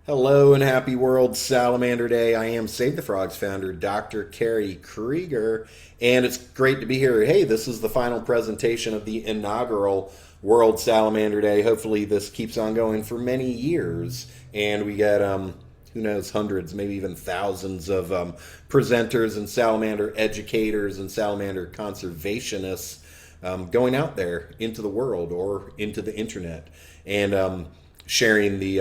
Hello and happy World Salamander Day. I am Save the Frogs founder, Dr. Carrie Krieger, and it's great to be here. Hey, this is the final presentation of the inaugural World Salamander Day. Hopefully, this keeps on going for many years, and we get who knows, hundreds, maybe even thousands of presenters and salamander educators and salamander conservationists going out there into the world or into the internet and sharing the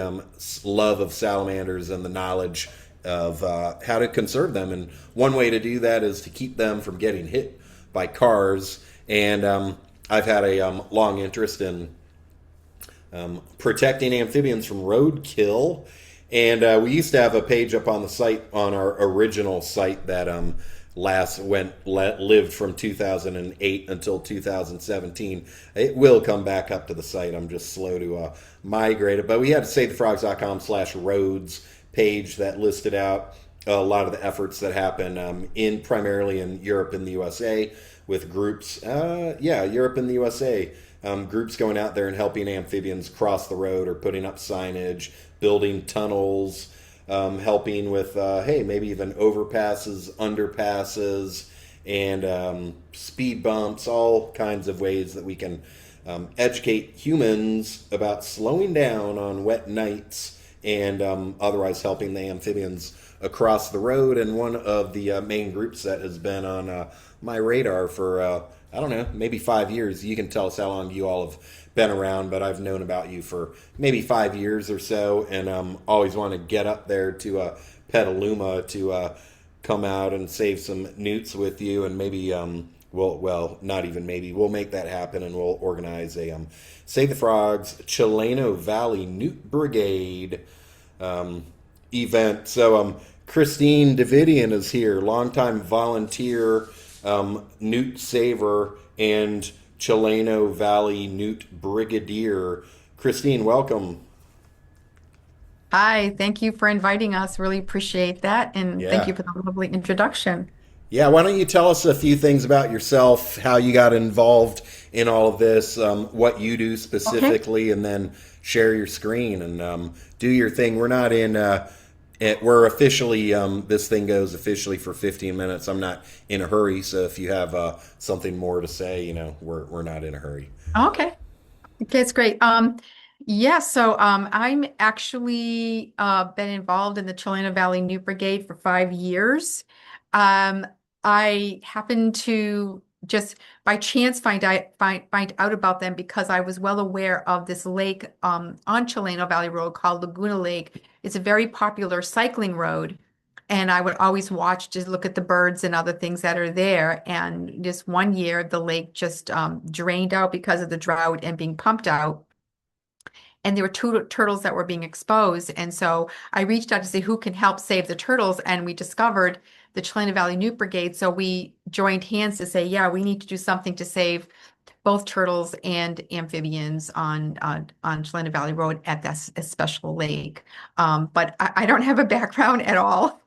love of salamanders and the knowledge of how to conserve them. And one way to do that is to keep them from getting hit by cars. And I've had a long interest in protecting amphibians from roadkill. And we used to have a page up on the site, on our original site, that lived from 2008 until 2017. It will come back up to the site. I'm just slow to migrate it. But we had savethefrogs.com/roads page that listed out a lot of the efforts that happen in primarily in Europe and the USA with groups. Europe and the USA. Groups going out there and helping amphibians cross the road or putting up signage, building tunnels, helping with, hey, maybe even overpasses, underpasses, and speed bumps, all kinds of ways that we can educate humans about slowing down on wet nights and otherwise helping the amphibians across the road. And one of the main groups that has been on my radar for, I don't know, maybe 5 years. You can tell us how long you all have been around, but I've known about you for maybe 5 years or so, and always want to get up there to Petaluma to come out and save some newts with you, and maybe not even maybe, we'll make that happen, and we'll organize a Save the Frogs Chileno Valley Newt Brigade event. So Christyne Davidian is here, longtime volunteer newt saver and Chileno Valley Newt Brigadier. Christyne, welcome. Hi, thank you for inviting us. Really appreciate that. And thank Yeah. you for the lovely introduction. Yeah, why don't you tell us a few things about yourself, how you got involved in all of this, what you do Okay. specifically, and then share your screen and do your thing. We're not in, we're officially, this thing goes officially for 15 minutes. I'm not in a hurry, so if you have something more to say, we're not in a hurry. Okay. Okay, it's great. I'm actually been involved in the Chileno Valley Newt Brigade for 5 years. Um, I happened to just by chance find out about them because I was well aware of this lake on Chileno Valley Road called Laguna Lake. It's a very popular cycling road. And I would always watch to look at the birds and other things that are there. And just one year, the lake just drained out because of the drought and being pumped out. And there were two turtles that were being exposed. And so I reached out to see who can help save the turtles. And we discovered the Chileno Valley Newt Brigade. So we joined hands to say, yeah, we need to do something to save both turtles and amphibians on Chileno Valley Road at this special lake. But I don't have a background at all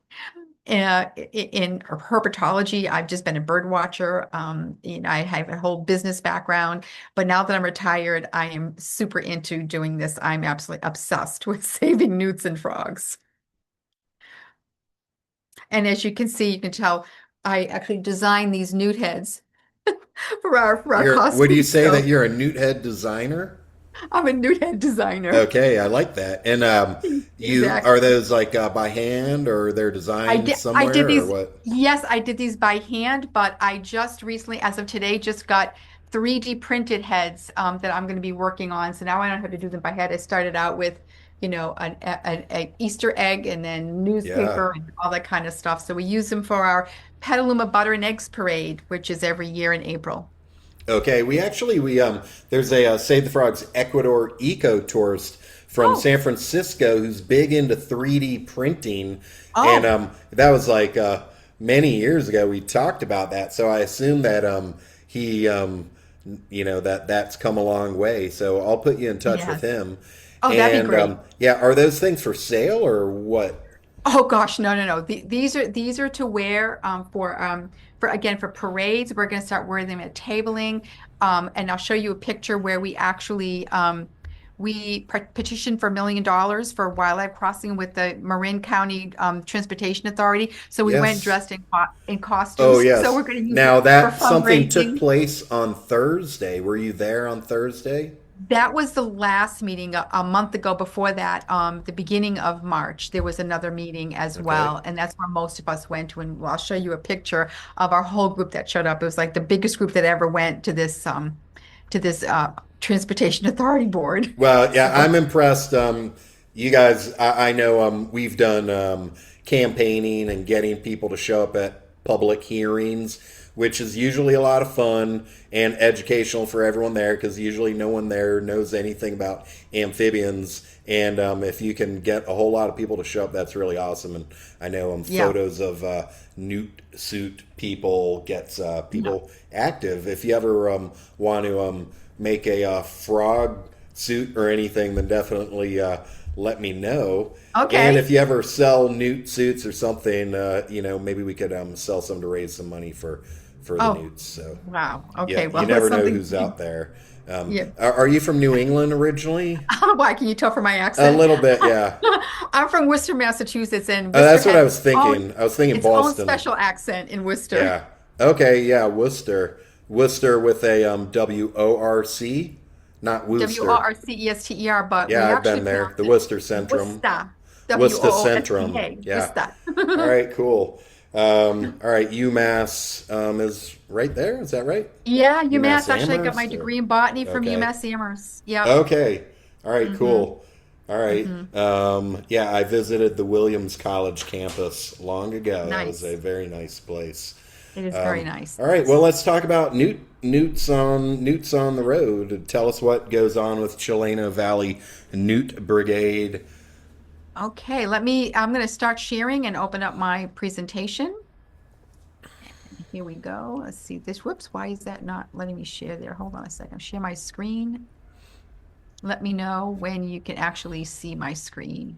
in herpetology. I've just been a bird watcher. I have a whole business background, but now that I'm retired, I am super into doing this. I'm absolutely obsessed with saving newts and frogs. And as you can see, you can tell I actually designed these newt heads for our Would you costumes. say that So you're a newt head designer? I'm a newt head designer. Okay, I like that. And you are Exactly. those like by hand or they're designed I did somewhere or these, what? yes, I did these by hand, but I just recently, as of today, just got 3D printed heads that I'm going to be working on. So now I don't have to do them by hand. I started out with, an Easter egg and then Yeah. newspaper and all that kind of stuff. So we use them for our Petaluma Butter and Eggs Parade, which is every year in April. Okay, we there's a Save the Frogs Ecuador eco tourist from Oh, San Francisco who's big into 3D printing, and oh, that was like many years ago. We talked about that, so I assume that he that's come a long way. So I'll put you in touch with yes. him, Oh, that'd be and great. yeah, are those things for sale or what? Oh gosh, no, no, no. These are to wear for again for parades. We're going to start wearing them at tabling, and I'll show you a picture where we actually We petitioned for $1 million for wildlife crossing with the Marin County Transportation Authority. So we went Yes. dressed in Oh, costumes. So yes. we're going to use Now it for that something took fundraising. place on Thursday. Were you there on Thursday? That was the last meeting a month ago. Before that, the beginning of March, there was another meeting as Okay. well. And that's where most of us went to. And I'll show you a picture of our whole group that showed up. It was like the biggest group that ever went to this Transportation Authority board. Well, yeah, So I'm impressed. You guys, I know we've done campaigning and getting people to show up at public hearings, which is usually a lot of fun and educational for everyone there because usually no one there knows anything about amphibians. And if you can get a whole lot of people to show up, that's really awesome. And I know yeah. photos of newt suit people gets Yeah. people active. If you ever want to make a frog suit or anything, then definitely let me know. And if Okay. you ever sell newt suits or something, maybe we could sell some to raise some money for the Oh, newts. So wow. yeah, Okay. you Well, it's never know something. who's out there. Yeah. Are you from New England originally? Why can you tell from my A accent? little bit, yeah. I'm from Worcester, Massachusetts, and Worcester That's what has I was thinking. I was thinking its own Boston. special accent in Worcester. Yeah. Okay. Yeah. Worcester. Worcester with a WORC, not Worcester. Worcester, but Yeah, we I've actually been there. pronounce The it Worcester Centrum. Worcester. Worcester Centrum. Woosta. Yeah. Worcester. All right. Cool. All right. UMass is right there. Is that right? Yeah, UMass UMass. Actually, I got my Amherst. Or degree in botany from okay. UMass Amherst. Yep. Okay. All right. Mm-hmm. Cool. All right. Mm-hmm. Yeah, I visited the Williams College campus long ago. That was a Nice. very nice place. It is very nice. All right. Well, let's talk about Newts on the road. Tell us what goes on with Chileno Valley Newt Brigade. Okay, I'm going to start sharing and open up my presentation. Here we go. Let's see this. Whoops, why is that not letting me share there? Hold on a second. Share my screen. Let me know when you can actually see my screen.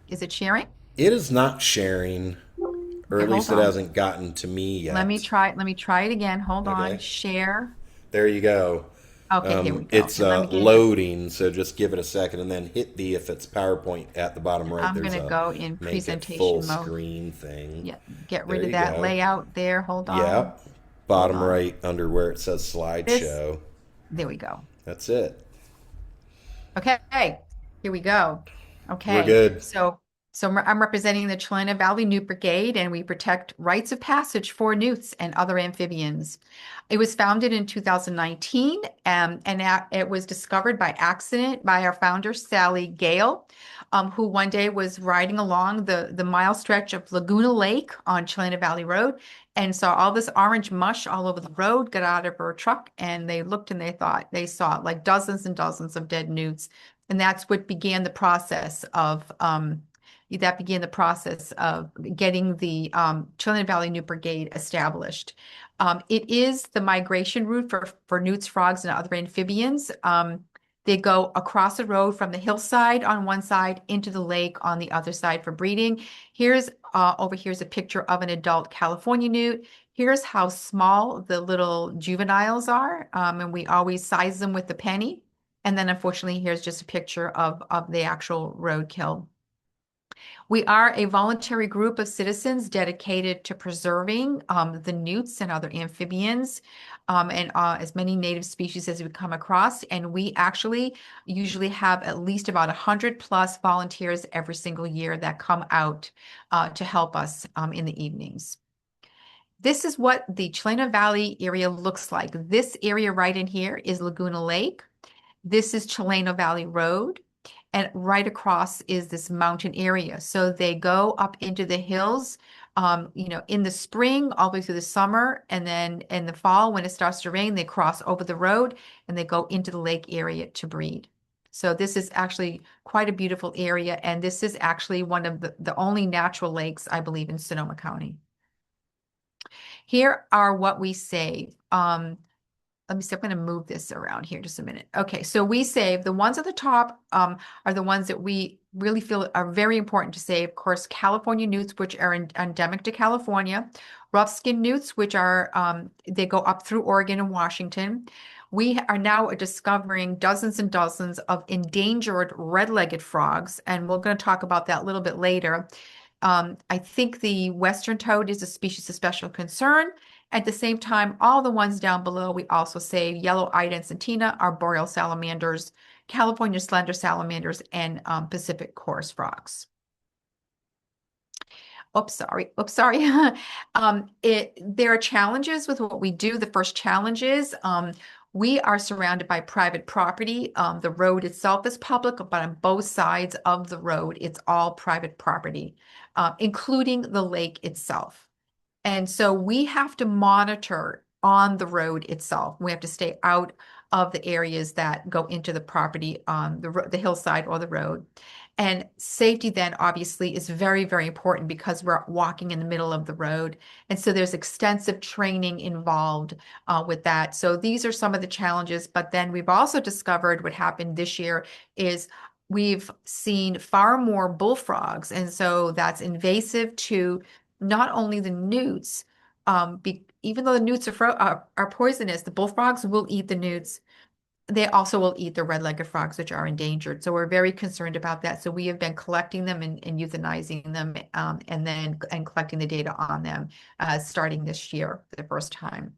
Is it sharing? It is not sharing, or Okay, at hold least it on. hasn't gotten to me Let me yet. try it again. Hold on. Okay. Share. There you go. Okay, here we go. It's And let me get it. loading, so just give it a second and then hit the, if it's PowerPoint at the bottom right, I'm there's going to a go in make it full presentation mode. screen thing. Yeah, get There rid of you that go. layout there. Hold on. Yep. Hold Bottom on. right under where it says This, slideshow. there we go. That's it. Okay, here we go. We're Okay, good. I'm representing the Chileno Valley Newt Brigade, and we protect rites of passage for newts and other amphibians. It was founded in 2019, it was discovered by accident by our founder, Sally Gale, who one day was riding along the mile stretch of Laguna Lake on Chileno Valley Road and saw all this orange mush all over the road, got out of her truck, and they looked and they saw like dozens and dozens of dead newts. And that's what began the process of getting the Chileno Valley Newt Brigade established. It is the migration route for newts, frogs, and other amphibians. They go across the road from the hillside on one side into the lake on the other side for breeding. Over here's a picture of an adult California newt. Here's how small the little juveniles are, and we always size them with the penny. And then unfortunately, here's just a picture of the actual roadkill. We are a voluntary group of citizens dedicated to preserving the newts and other amphibians and as many native species as we come across. And we actually usually have at least about 100 plus volunteers every single year that come out to help us in the evenings. This is what the Chileno Valley area looks like. This area right in here is Laguna Lake. This is Chileno Valley Road. And right across is this mountain area. So they go up into the hills, in the spring, all the way through the summer. And then in the fall, when it starts to rain, they cross over the road and they go into the lake area to breed. So this is actually quite a beautiful area. And this is actually one of the only natural lakes, I believe, in Sonoma County. Here are what we save. Let me see, I'm going to move this around here just a minute. Okay, so we save the ones at the top are the ones that we really feel are very important to save. Of course, California newts, which are endemic to California, rough skin newts, which are they go up through Oregon and Washington. we are now discovering dozens and dozens of endangered red-legged frogs, and we're going to talk about that a little bit later. I think the western toad is a species of special concern. At the same time, all the ones down below, we also say yellow-eyed encentina, arboreal salamanders, California slender salamanders, and Pacific chorus frogs. Oops, sorry. Oops, sorry. There are challenges with what we do. The first challenge is we are surrounded by private property. The road itself is public, but on both sides of the road, it's all private property, including the lake itself. And so we have to monitor on the road itself. We have to stay out of the areas that go into the property on the hillside or the road. And safety then obviously is very, very important because we're walking in the middle of the road. And so there's extensive training involved with that. So these are some of the challenges. But then we've also discovered what happened this year is we've seen far more bullfrogs. And so that's invasive to not only the newts, even though the newts are poisonous, the bullfrogs will eat the newts. They also will eat the red-legged frogs, which are endangered. So we're very concerned about that. So we have been collecting them and euthanizing them, and collecting the data on them starting this year for the first time.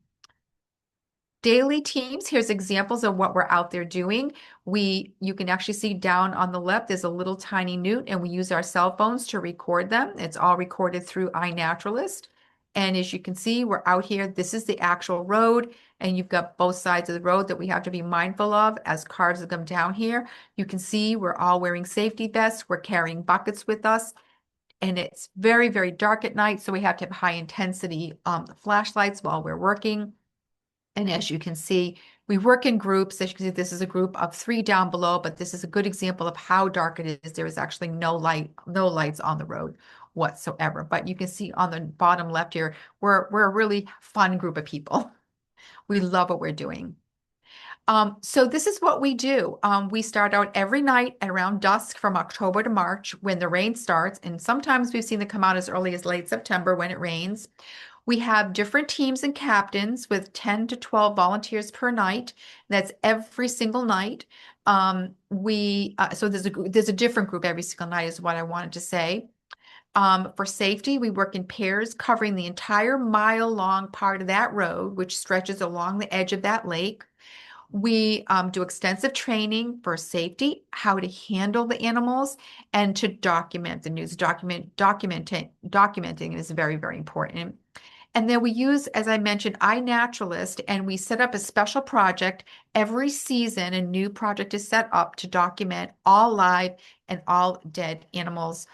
Daily teams, here's examples of what we're out there doing. You can actually see down on the left, there's a little tiny newt, and we use our cell phones to record them. It's all recorded through iNaturalist. And as you can see, we're out here. This is the actual road, and you've got both sides of the road that we have to be mindful of as cars come down here. You can see we're all wearing safety vests. We're carrying buckets with us. And it's very, very dark at night, so we have to have high intensity flashlights while we're working. And as you can see, we work in groups. As you can see, this is a group of 3 down below, but this is a good example of how dark it is. There is actually no lights on the road whatsoever. But you can see on the bottom left here, we're a really fun group of people. We love what we're doing. So this is what we do. We start out every night at around dusk from October to March when the rain starts. And sometimes we've seen them come out as early as late September when it rains. We have different teams and captains with 10 to 12 volunteers per night. That's every single night. So there's a different group every single night is what I wanted to say. For safety, we work in pairs covering the entire mile-long part of that road, which stretches along the edge of that lake. We do extensive training for safety, how to handle the animals, and to document the news. Documenting is very, very important. And then we use, as I mentioned, iNaturalist, and we set up a special project. Every season, a new project is set up to document all live and all dead animals,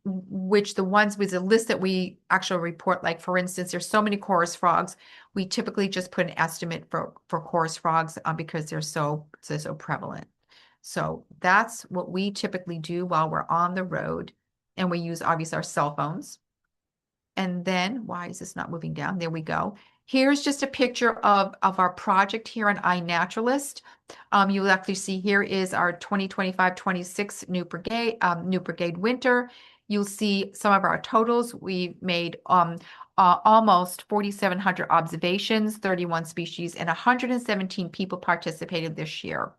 which the ones with a list that we actually report, like for instance, there's so many chorus frogs, we typically just put an estimate for chorus frogs because they're so prevalent. So that's what we typically do while we're on the road. And we use obviously our cell phones. And then, why is this not moving down? There we go. Here's just a picture of our project here on iNaturalist. You'll actually see here is our 2025-26 Newt Brigade winter. You'll see some of our totals. We made almost 4,700 observations, 31 species, and 117 people participated this year.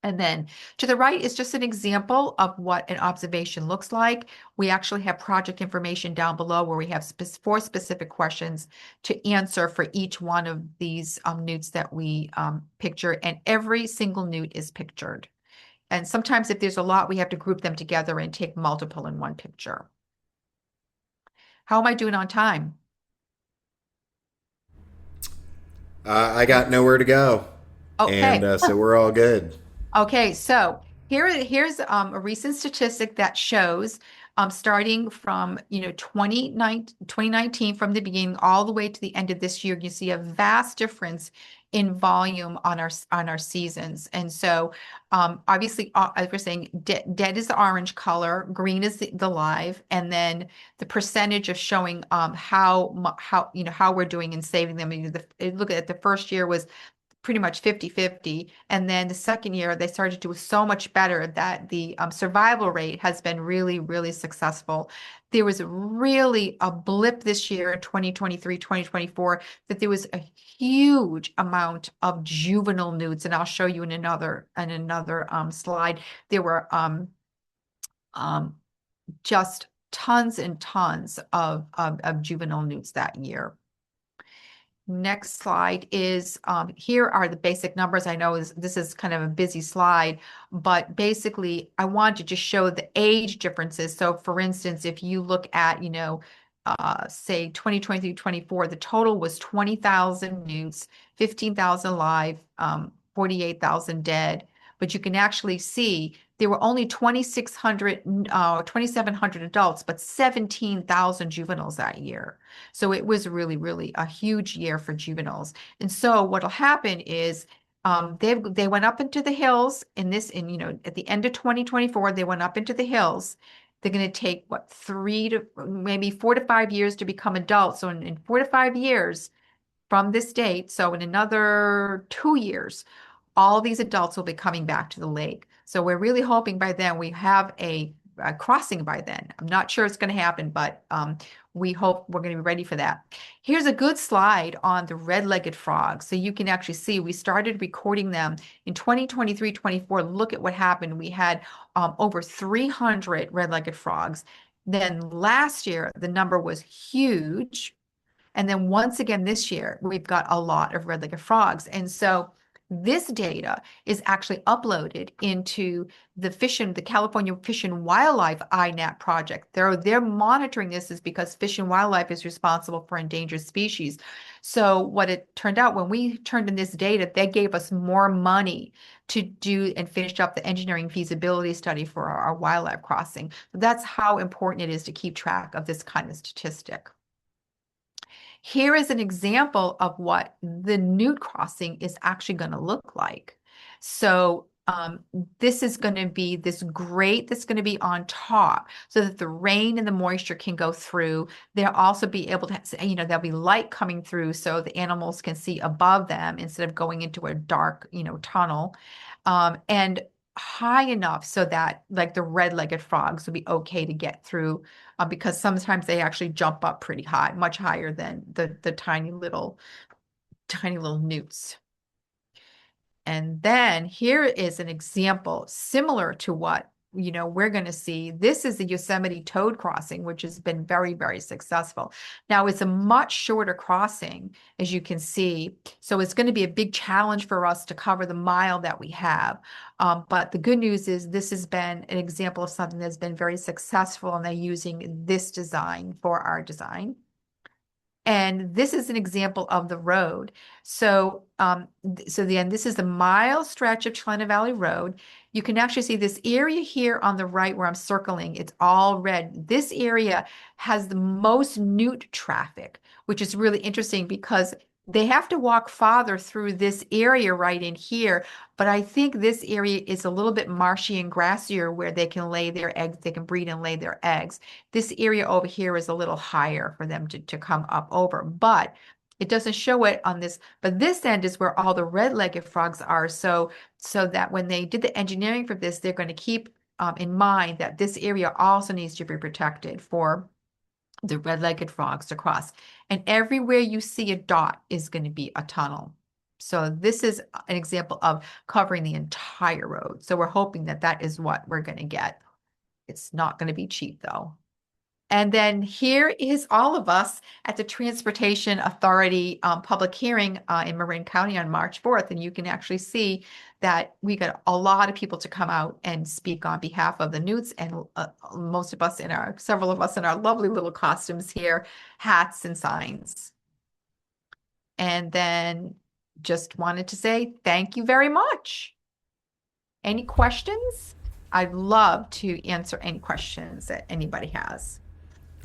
And then to the right is just an example of what an observation looks like. We actually have project information down below where we have 4 specific questions to answer for each one of these newts that we picture, and every single newt is pictured. And sometimes if there's a lot, we have to group them together and take multiple in one picture. How am I doing on time? I got nowhere to go. Okay. And so we're all good. Okay, so here's a recent statistic that shows starting from 2019 from the beginning all the way to the end of this year, you see a vast difference in volume on our seasons. And so obviously, as we're saying, dead is the orange color, green is the live, and then the percentage of showing how we're doing in saving them. Look at the first year was pretty much 50-50. And then the second year, they started to do so much better that the survival rate has been really, really successful. There was really a blip this year in 2023, 2024, that there was a huge amount of juvenile newts. And I'll show you in another slide. There were um, just tons and tons of juvenile newts that year. Next slide is, here are the basic numbers. I know this is kind of a busy slide, but basically I want to just show the age differences. So for instance, if you look at, say 2023-24, the total was 20,000 newts, 15,000 live, 48,000 dead. But you can actually see there were only 2,700 adults, but 17,000 juveniles that year. So it was really, really a huge year for juveniles. And so what'll happen is they went up into the hills at the end of 2024, they went up into the hills. They're going to take 3 to maybe 4 to 5 years to become adults. So in 4 to 5 years from this date, so in another 2 years, all these adults will be coming back to the lake. So we're really hoping by then we have a crossing by then. I'm not sure it's going to happen, but we hope we're going to be ready for that. Here's a good slide on the red-legged frogs. So you can actually see we started recording them in 2023-24. Look at what happened. We had over 300 red-legged frogs. Then last year, the number was huge. And then once again this year, we've got a lot of red-legged frogs. And so this data is actually uploaded into the California Fish and Wildlife iNat project. They're monitoring this is because Fish and Wildlife is responsible for endangered species. So what it turned out when we turned in this data, they gave us more money to do and finish up the engineering feasibility study for our wildlife crossing. So that's how important it is to keep track of this kind of statistic. Here is an example of what the newt crossing is actually going to look like. So this is going to be this grate that's going to be on top so that the rain and the moisture can go through. They'll also be able to, there'll be light coming through so the animals can see above them instead of going into a dark, tunnel. And high enough so that like the red-legged frogs will be okay to get through because sometimes they actually jump up pretty high, much higher than the tiny little newts. And then here is an example similar to what we're going to see. This is the Yosemite toad crossing, which has been very, very successful. Now it's a much shorter crossing, as you can see. So it's going to be a big challenge for us to cover the mile that we have. But the good news is this has been an example of something that's been very successful, and they're using this design for our design. And this is an example of the road. So, this is the mile stretch of Chileno Valley Road. You can actually see this area here on the right where I'm circling. It's all red. This area has the most newt traffic, which is really interesting because they have to walk farther through this area right in here. But I think this area is a little bit marshy and grassier where they can lay their eggs, they can breed and lay their eggs. This area over here is a little higher for them to come up over, but it doesn't show it on this. But this end is where all the red-legged frogs are. So that when they did the engineering for this, they're going to keep in mind that this area also needs to be protected for the red-legged frogs to cross. And everywhere you see a dot is going to be a tunnel. So this is an example of covering the entire road. So we're hoping that that is what we're going to get. It's not going to be cheap though. And then here is all of us at the Transportation Authority public hearing in Marin County on March 4th. And you can actually see that we got a lot of people to come out and speak on behalf of the newts, and several of us in our lovely little costumes here, hats and signs. And then just wanted to say thank you very much. Any questions? I'd love to answer any questions that anybody has.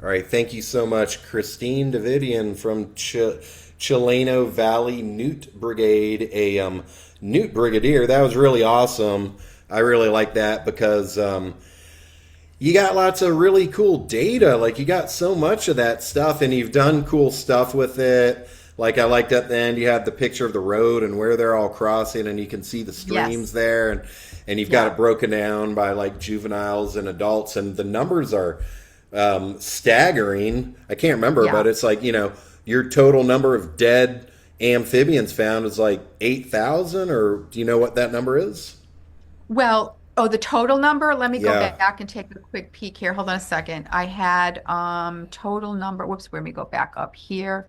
All right, thank you so much, Christyne Davidian from Chileno Valley Newt Brigade, a Newt Brigadier. That was really awesome. I really like that because you got lots of really cool data. Like, you got so much of that stuff, and you've done cool stuff with it. Like I liked at the end, you had the picture of the road and where they're all crossing, and you can see the streams Yes. there, and you've got Yeah. it broken down by like juveniles and adults, and the numbers are staggering. I can't remember, Yeah. but it's like your total number of dead amphibians found is like 8,000, or do you know what that number is? Well, oh, the total number, let me go Yeah. back and take a quick peek here. Hold on a second. I had total number. Whoops, let me go back up here.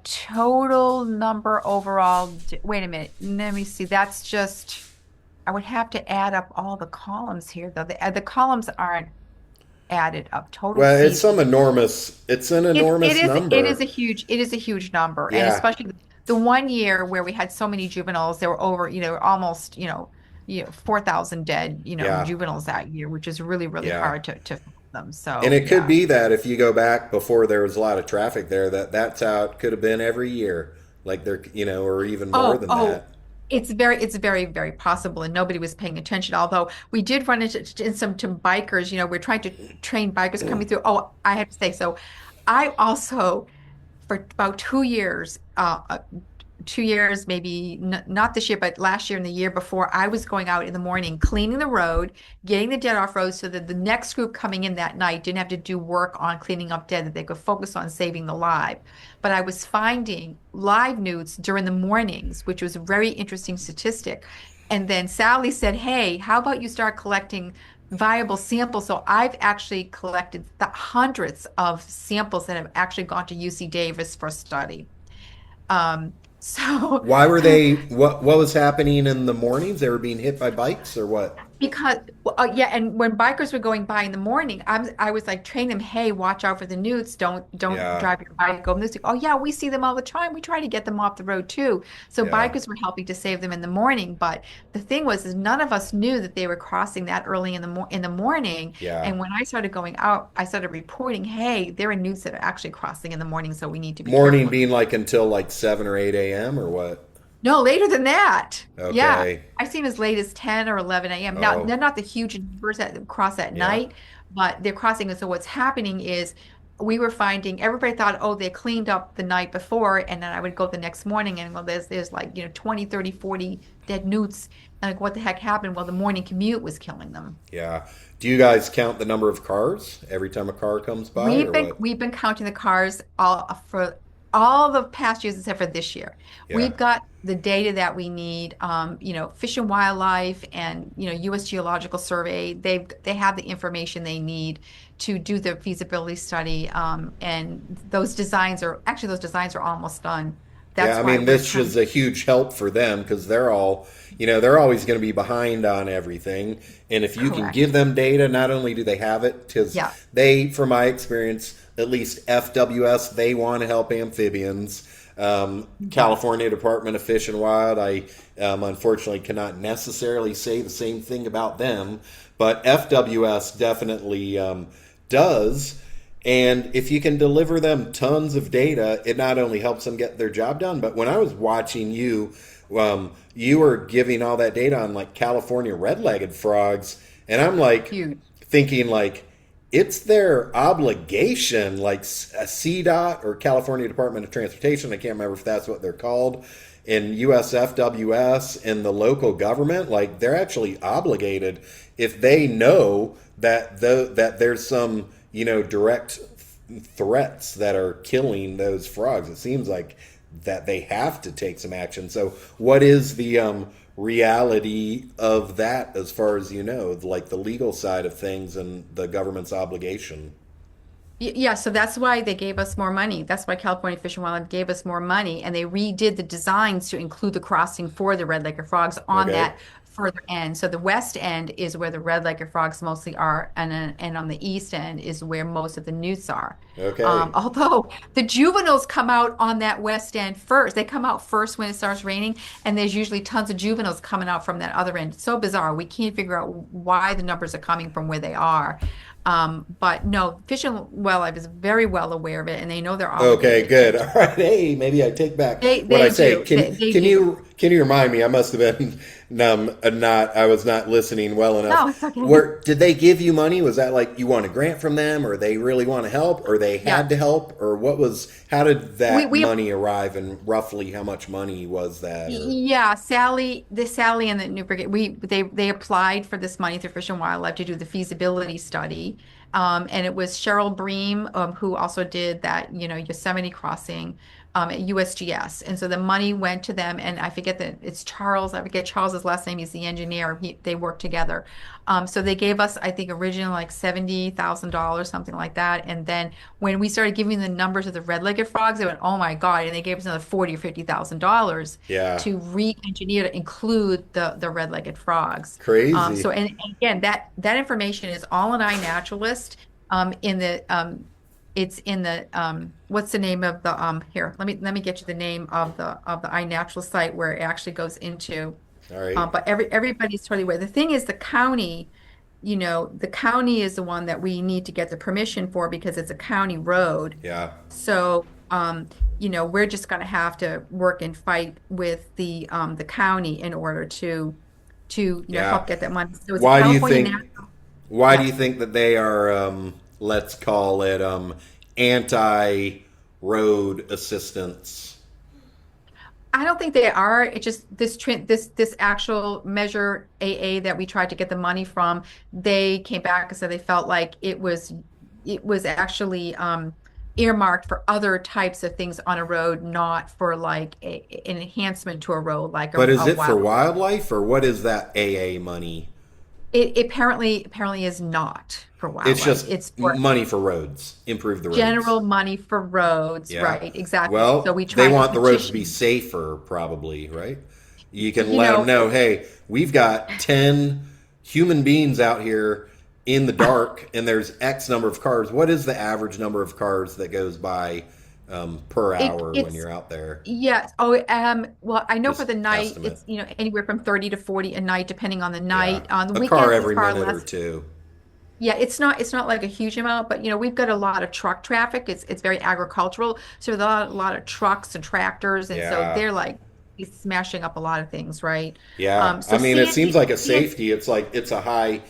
Total number overall. Wait a minute. Let me see. That's just, I would have to add up all the columns here, though. The columns aren't added up. Total Well, season. it's an It enormous is number. it is a huge number, and Yeah. especially the one year where we had so many juveniles, there were over, almost, 4,000 dead, Yeah. juveniles that year, which is really, really Yeah. hard to find them. And So it could yeah. be that if you go back before there was a lot of traffic there, that's how it could have been every year. Like or even more Oh, than oh, that. it's very, very possible, and nobody was paying attention. Although we did run into in some to bikers, we're trying to train bikers coming through. Oh, I have to say, so I also for about 2 years, 2 years, maybe not this year, but last year and the year before, I was going out in the morning, cleaning the road, getting the dead off road so that the next group coming in that night didn't have to do work on cleaning up dead, that they could focus on saving the live. But I was finding live newts during the mornings, which was a very interesting statistic. And then Sally said, "Hey, how about you start collecting viable samples?" So I've actually collected the hundreds of samples that have actually gone to UC Davis for study. So Why were they? What was happening in the mornings? They were being hit by bikes or what? because well, yeah, and when bikers were going by in the morning, I was like training them, hey, watch out for the newts. Don't Yeah. drive your bike over this. Oh yeah, we see them all the time. We try to get them off the road too. So Yeah. bikers were helping to save them in the morning. But the thing was, is none of us knew that they were crossing that early in the morning. Yeah. And when I started going out, I started reporting, hey, there are newts that are actually crossing in the morning, so we need to be Morning careful. being like until like 7 or 8 a.m. or what? No, later than that. Yeah. Okay. I've seen as late as 10 or 11 a.m. Now, Oh, they're not the huge numbers that cross at yeah. night, but they're crossing. And so what's happening is we were finding everybody thought, oh, they cleaned up the night before. And then I would go the next morning and well, there's like, 20, 30, 40 dead newts. And like, what the heck happened? Well, the morning commute was killing them. Yeah. Do you guys count the number of cars every time a car comes by We've or been what? we've been counting the cars all for all the past years except for this year. Yeah. We've got the data that we need. Fish and Wildlife and U.S. Geological Survey. They have the information they need to do the feasibility study. And those designs are almost done. Yeah, That's I why mean, we're this trying. is a huge help for them because they're always going to be behind on everything. And if you can give Correct. them data, not only do they have it, because Yeah. from my experience, at least FWS, they want to help amphibians. Mhm. California Department of Fish and Wild, I unfortunately cannot necessarily say the same thing about them, but FWS definitely does. And if you can deliver them tons of data, it not only helps them get their job done, but when I was watching you, you were giving all that data on like California red-legged frogs, and I'm like Huge. thinking like it's their obligation, like a CDOT or California Department of Transportation. I can't remember if that's what they're called, in USFWS and the local government, like they're actually obligated if they know that there's some direct threats that are killing those frogs. It seems like that they have to take some action. So, what is the reality of that as far as like the legal side of things and the government's obligation? Yeah, so that's why they gave us more money. That's why California Fish and Wildlife gave us more money, and they redid the designs to include the crossing for the red-legged frogs on Okay. that further end. So the west end is where the red-legged frogs mostly are, and on the east end is where most of the newts are. Okay. Although the juveniles come out on that west end first. They come out first when it starts raining, and there's usually tons of juveniles coming out from that other end. It's so bizarre. We can't figure out why the numbers are coming from where they are. But no, Fish and Wildlife is very well aware of it, and they know they're Okay, obligated good. All right. Hey, maybe I take back they what I they say. do. Can They can do. you can you remind me? I must have been No, I'm not. I was not listening well enough. No, it's okay. Where did they give you money? Was that like you want a grant from them, or they really want to help, or they Yeah. had to help, or what was? How did We that we money arrive, and roughly how much money was that? Or Yeah, Sally and the New Brigade, they applied for this money through Fish and Wildlife to do the feasibility study. And it was Cheryl Bream, who also did that, Yosemite crossing, at USGS. And so the money went to them, and I forget that it's Charles, I forget Charles's last name, he's the engineer. They worked together. So they gave us, I think, originally like $70,000, something like that. And then when we started giving the numbers of the red-legged frogs, they went, oh my God, and they gave us another 40 or $50,000 yeah, to re-engineer to include the red-legged frogs. crazy. And again, that information is all in iNaturalist. In the It's in the what's the name of the here? Let me get you the name of the iNaturalist site where it actually goes into. All right. But everybody's totally aware. The thing is, the county, the county is the one that we need to get the permission for because it's a county road. Yeah. So, we're just going to have to work and fight with the county in order to Yeah. help get that money. So it's a Why do you California think? national. Why do Yeah. you think that they are? Let's call it anti-road assistance. I don't think they are. It's just this actual Measure AA that we tried to get the money from. They came back and said they felt like it was actually earmarked for other types of things on a road, not for like an enhancement to a road, like But is a it for wild. wildlife or what is that AA money? It apparently is not for It's wildlife. just It's for money for roads, improve the roads. general money for roads, Yeah. right? Exactly. So Well, we they tried to want the roads to be petition. safer, probably, right? You can You let them know, know, hey, we've got 10 human beings out here in the dark, and there's X number of cars. What is the average number of cars that goes by per hour when it's you're out there? yes. Oh, well, I know for Just the night, estimate. it's, anywhere from 30 to 40 a night, depending on the Yeah. night. On the A car weekends, it's every far minute or less. two. Yeah, it's not like a huge amount, but we've got a lot of truck traffic. It's very agricultural. So there's a lot of trucks and tractors, and so Yeah. they're like smashing up a lot of things, right? Yeah. So I mean, it seems like a CN safety. It's like it's a high,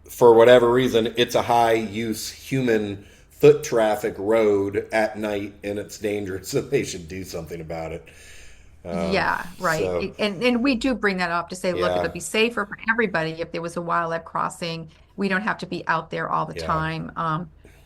for whatever reason, it's a high use human foot traffic road at night and it's dangerous, so they should do something about it. Yeah, right. So, And we do bring that up to say, look, yeah, it'll be safer for everybody if there was a wildlife crossing. We don't have to be out there all the yeah, time.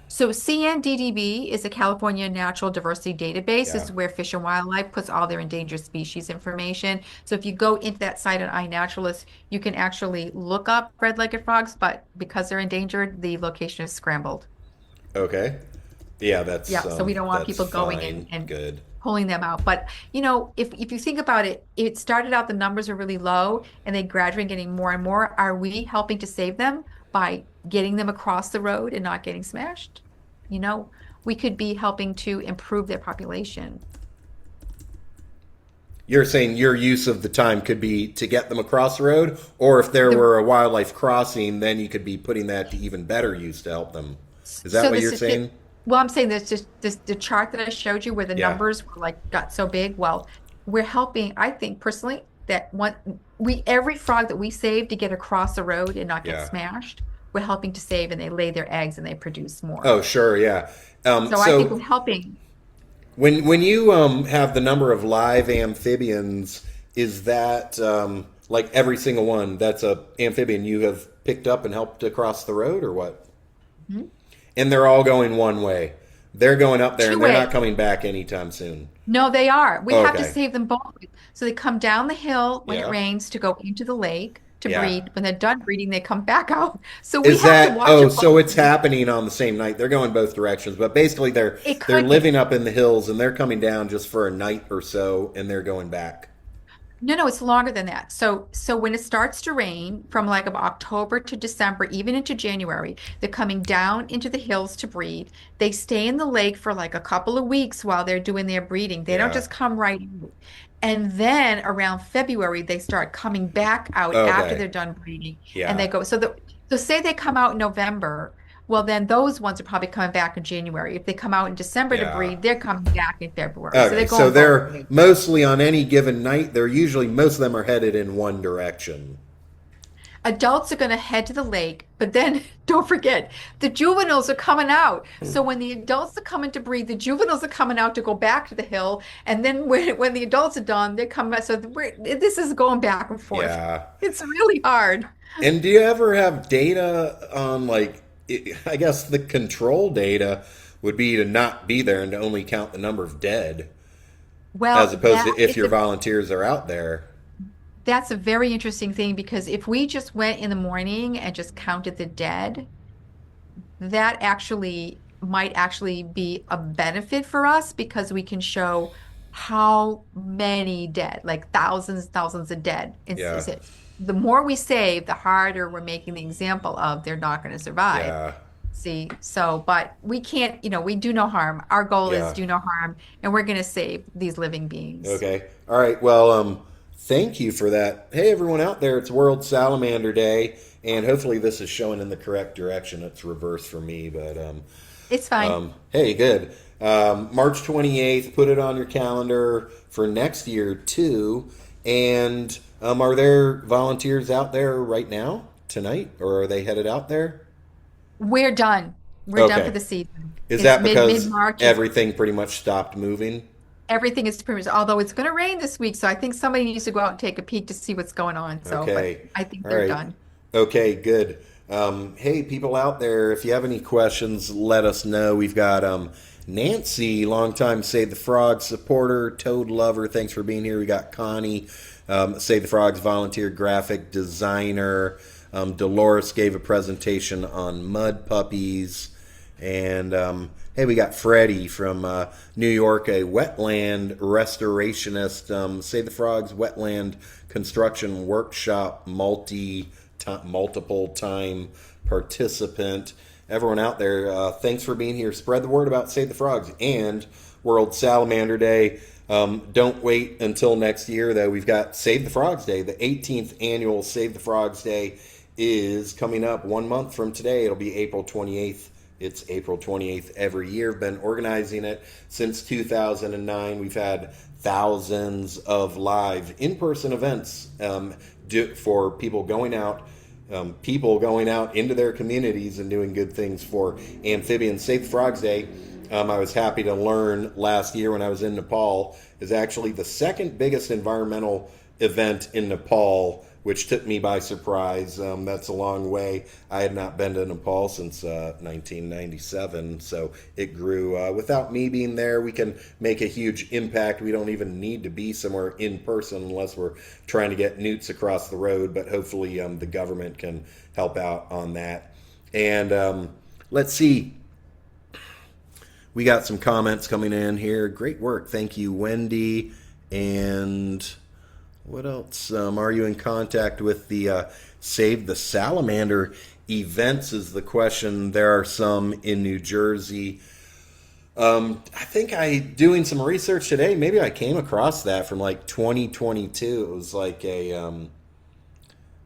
So CNDDB is a California Natural Diversity Database. This yeah. is where Fish and Wildlife puts all their endangered species information. So if you go into that site on iNaturalist, you can actually look up red-legged frogs, but because they're endangered, the location is scrambled. Okay. Yeah, Yeah, so we don't want that's people going fine. and Good. pulling them out. But if you think about it, it started out the numbers are really low and they gradually getting more and more. Are we helping to save them by getting them across the road and not getting smashed? You know, we could be helping to improve their population. You're saying your use of the time could be to get them across the road, or if there The were a wildlife crossing, then you could be putting that to even better use to help them. Is that so what this you're is saying? well, I'm saying this just the chart that I showed you where the Yeah, numbers were like got so big. Well, we're helping, I think personally, that every frog that we save to get across the road and not get yeah. smashed, we're helping to save and they lay their eggs and they produce more. Oh, sure, yeah. So I think we're So helping. when you have the number of live amphibians, is that like every single one that's a amphibian you have picked up and helped across the road, or what? Mhm. And they're all going one way. They're going up there, Two and they're not way. coming back anytime soon. No, they are. We have to Okay. save them both. So they come down the hill when it Yeah. rains to go into the lake to Yeah. breed. When they're done breeding, they come back out. So we Is have to that watch oh, them so both it's ways. happening on the same night. They're going both directions, but basically It they're could living be. up in the hills and they're coming down just for a night or so and they're going back. No, it's longer than that. So when it starts to rain from like about October to December, even into January, they're coming down into the hills to breed. They stay in the lake for like a couple of weeks while they're doing their breeding. They don't Yeah. just come right in. And then around February, they start coming back out after Okay. they're done breeding. And Yeah. they go, so say they come out in November. well, then those ones are probably coming back in January. If they come out in December to Yeah. breed, they're coming back in February. So Okay, they're so going both they're ways. mostly on any given night, they're usually, most of them are headed in one direction. Adults are going to head to the lake, but then don't forget, the juveniles are coming out. So when the adults are coming to breed, the juveniles are coming out to go back to the hill. And then when the adults are done, they're coming back. So this is going back and forth. Yeah. It's really hard. And do you ever have data on, like, I guess the control data would be to not be there and to only count the number of dead, as Well, opposed to if your volunteers are out there. that's a very interesting thing because if we just went in the morning and just counted the dead, that actually might actually be a benefit for us because we can show how many dead, like thousands of dead. Yeah. The more we save, the harder we're making the example of they're not going to survive. Yeah. See, so, but we can't, we do no harm. Our goal is Yeah. do no harm, and we're going to save these living beings. Okay. All right. Well, thank you for that. Hey, everyone out there, it's World Salamander Day, and hopefully this is showing in the correct direction. It's reversed for me, but It's fine. hey, good. March 28th, put it on your calendar for next year, too. And are there volunteers out there right now, tonight, or are they headed out there? We're done. We're done Okay. for the season. Is It's that because mid-March. everything pretty much stopped moving? Everything is pretty much, although it's going to rain this week, so I think somebody needs to go out and take a peek to see what's going on. So, Okay. but I think All they're right. done. Okay, good. Hey, people out there, if you have any questions, let us know. We've got Nancy, longtime Save the Frogs supporter, toad lover. Thanks for being here. We got Connie, Save the Frogs volunteer graphic designer. Dolores gave a presentation on mud puppies. And hey, we got Freddie from New York, a wetland restorationist. Save the Frogs wetland construction workshop multiple time participant. Everyone out there, thanks for being here. Spread the word about Save the Frogs and World Salamander Day. Don't wait until next year, though. We've got Save the Frogs Day. The 18th annual Save the Frogs Day is coming up 1 month from today. It'll be April 28th. It's April 28th every year. Been organizing it since 2009. We've had thousands of live in-person events for people going out into their communities and doing good things for amphibians. Save the Frogs Day, I was happy to learn last year when I was in Nepal, is actually the second biggest environmental event in Nepal, which took me by surprise. That's a long way. I had not been to Nepal since 1997, so it grew. Without me being there, we can make a huge impact. We don't even need to be somewhere in person unless we're trying to get newts across the road, but hopefully the government can help out on that. And let's see. We got some comments coming in here. Great work. Thank you, Wendy. And what else? Are you in contact with the Save the Salamander events is the question. There are some in New Jersey. I think doing some research today, maybe I came across that from like 2022. It was like a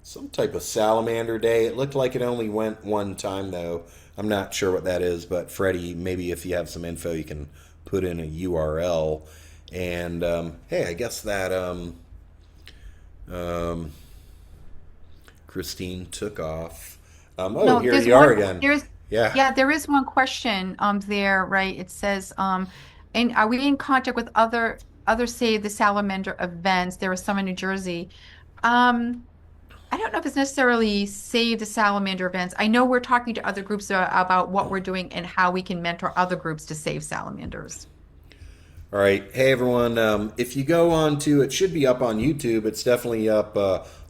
some type of salamander day. It looked like it only went one time, though. I'm not sure what that is, but Freddie, maybe if you have some info, you can put in a URL. And hey, I guess that Christine took off. No, here there's you are one, again. Yeah. yeah, there is one question there, right? It says, and are we in contact with other Save the Salamander events? There are some in New Jersey. I don't know if it's necessarily Save the Salamander events. I know we're talking to other groups about what we're doing and how we can mentor other groups to save salamanders. All right. Hey, everyone. If you go on to, it should be up on YouTube. It's definitely up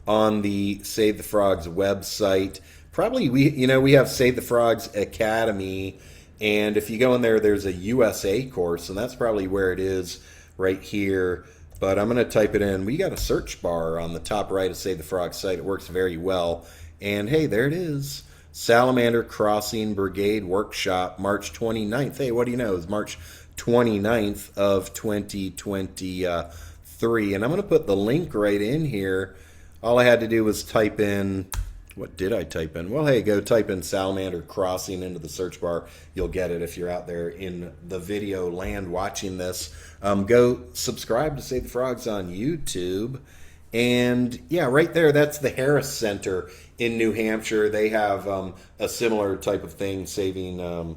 on the Save the Frogs website. Probably we have Save the Frogs Academy. And if you go in there, there's a USA course. And that's probably where it is right here. But I'm going to type it in. We got a search bar on the top right of Save the Frogs site. It works very well. And hey, there it is. Salamander Crossing Brigade Workshop, March 29th. Hey, what do you know? It's March 29th of 2023. And I'm going to put the link right in here. All I had to do was type in What did I type in? Well, hey, go type in salamander crossing into the search bar. You'll get it if you're out there in the video land watching this. Go subscribe to Save the Frogs on YouTube. And yeah, right there, that's the Harris Center in New Hampshire. They have a similar type of thing, saving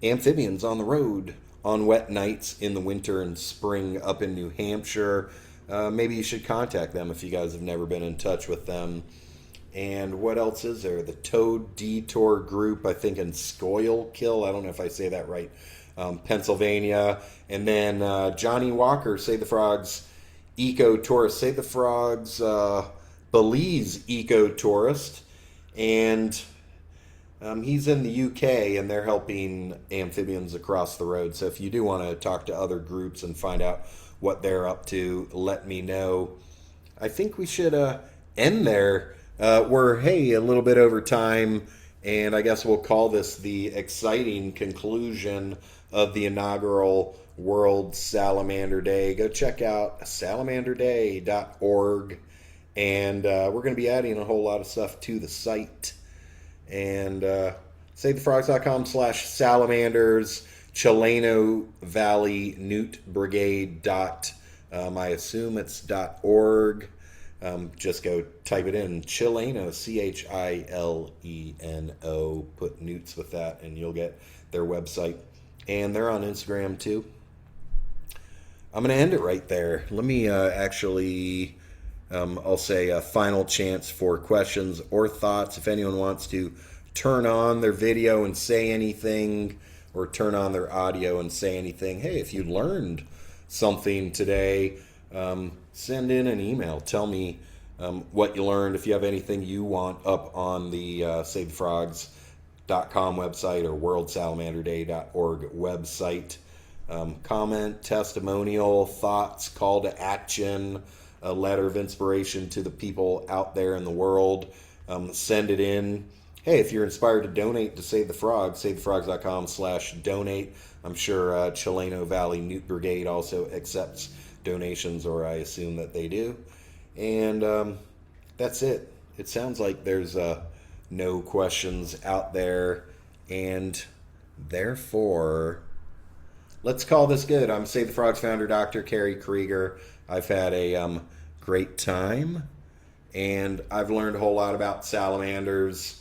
amphibians on the road on wet nights in the winter and spring up in New Hampshire. Maybe you should contact them if you guys have never been in touch with them. And what else is there? The Toad Detour Group, I think in Schuylkill. I don't know if I say that right. Pennsylvania. And then Johnny Walker, Save the Frogs Eco Tourist. Save the Frogs Belize Eco Tourist. And he's in the UK, and they're helping amphibians across the road. So if you do want to talk to other groups and find out what they're up to, let me know. I think we should end there. We're, hey, a little bit over time, and I guess we'll call this the exciting conclusion of the inaugural World Salamander Day. Go check out salamanderday.org, and we're going to be adding a whole lot of stuff to the site. And SaveTheFrogs.com/salamanders, Chileno Valley Newt Brigade. I assume it's .org. Just go type it in, Chileno, Chileno, put Newts with that, and you'll get their website. And they're on Instagram too. I'm going to end it right there. Let me actually, I'll say a final chance for questions or thoughts. If anyone wants to turn on their video and say anything, or turn on their audio and say anything, hey, if you learned something today, send in an email. Tell me what you learned. If you have anything you want up on the SaveTheFrogs.com website or WorldSalamanderDay.org website, comment, testimonial, thoughts, call to action, a letter of inspiration to the people out there in the world, send it in. Hey, if you're inspired to donate to Save the Frogs, SaveTheFrogs.com/donate. I'm sure Chileno Valley Newt Brigade also accepts donations, or I assume that they do. And that's it. It sounds like there's no questions out there, and therefore, let's call this good. I'm Save the Frogs founder, Dr. Carrie Krieger. I've had a great time, and I've learned a whole lot about salamanders.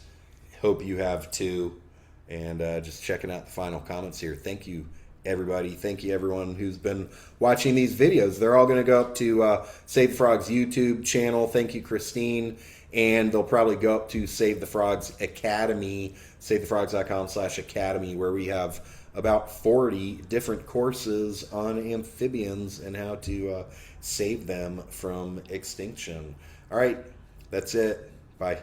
Hope you have too. And just checking out the final comments here. Thank you, everybody. Thank you, everyone who's been watching these videos. They're all going to go up to Save the Frogs YouTube channel. Thank you, Christyne. And they'll probably go up to Save the Frogs Academy, SaveTheFrogs.com/academy, where we have about 40 different courses on amphibians and how to save them from extinction. All right, that's it. Bye.